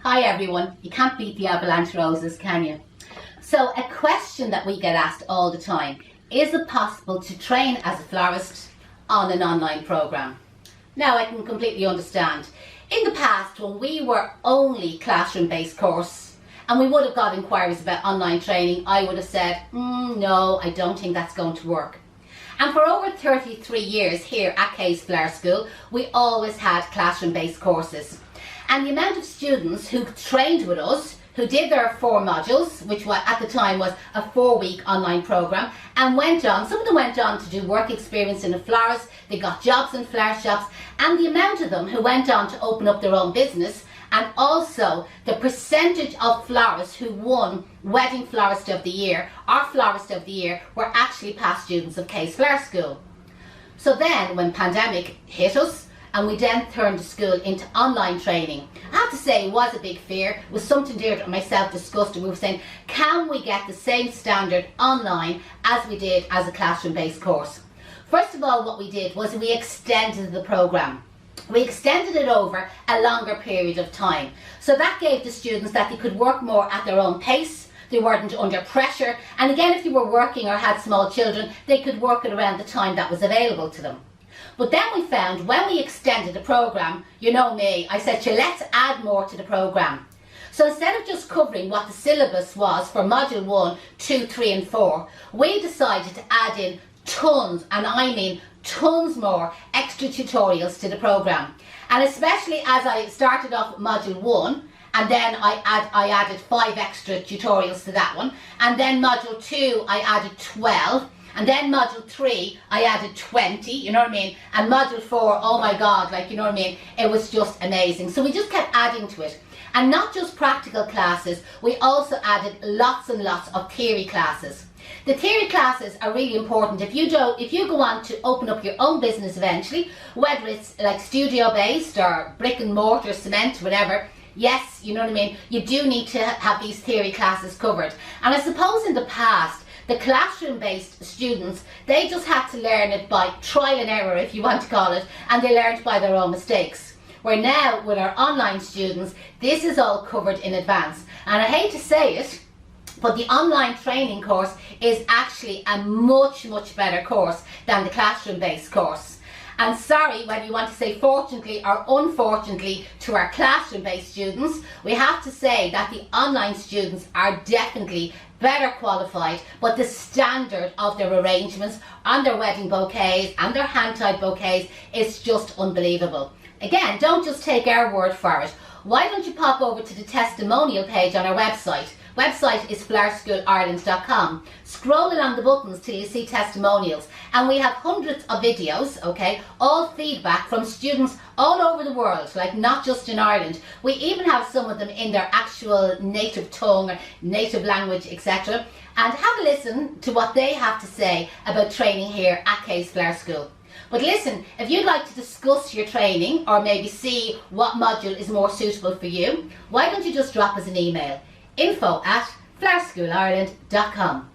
Hi everyone, you can't beat the avalanche roses, can you? So a question that we get asked all the time, is it possible to train as a florist on an online program? Now I can completely understand. In the past, when we were only classroom based course and we would have got inquiries about online training, I would have said, no, I don't think that's going to work. And for over 33 years here at Case Flower School, we always had classroom based courses. And the amount of students who trained with us, who did their 4 modules, which at the time was a 4-week online program, and went on, some of them went on to do work experience in a florist, they got jobs in flower shops, and the amount of them who went on to open up their own business, and also the percentage of florists who won Wedding Florist of the Year or Florist of the Year were actually past students of Case Flower School. So then when pandemic hit us, and we then turned the school into online training. I have to say it was a big fear. It was something Deirdre and myself discussed, and we were saying, can we get the same standard online as we did as a classroom based course? First of all, what we did was we extended the program. We extended it over a longer period of time. So that gave the students that they could work more at their own pace. They weren't under pressure. And again, if they were working or had small children, they could work it around the time that was available to them. But then we found when we extended the program, you know me, I said, let's add more to the program. So instead of just covering what the syllabus was for module 1, 2, 3 and 4, we decided to add in tons, and I mean tons more extra tutorials to the program. And especially as I started off with module 1, and then I added 5 extra tutorials to that one, and then module 2 I added 12. And then module 3, I added 20, you know what I mean? And module 4, oh my God, like, you know what I mean? It was just amazing. So we just kept adding to it. And not just practical classes, we also added lots and lots of theory classes. The theory classes are really important. If you go on to open up your own business eventually, whether it's like studio based or brick and mortar, cement, whatever, yes, you know what I mean? You do need to have these theory classes covered. And I suppose in the past, the classroom-based students, they just had to learn it by trial and error, if you want to call it, and they learned by their own mistakes. Where now, with our online students, this is all covered in advance. And I hate to say it, but the online training course is actually a much, much better course than the classroom-based course. And sorry, whether you want to say fortunately or unfortunately to our classroom-based students, we have to say that the online students are definitely better qualified, but the standard of their arrangements on their wedding bouquets and their hand-tied bouquets is just unbelievable. Again, don't just take our word for it. Why don't you pop over to the testimonial page on our website? Website is flowerschoolireland.com. Scroll along the buttons till you see testimonials, and we have hundreds of videos, okay, all feedback from students all over the world, like not just in Ireland. We even have some of them in their actual native tongue or native language, etc. And have a listen to what they have to say about training here at Case Flower School. But listen, if you'd like to discuss your training or maybe see what module is more suitable for you, why don't you just drop us an email? info@flowerschoolireland.com.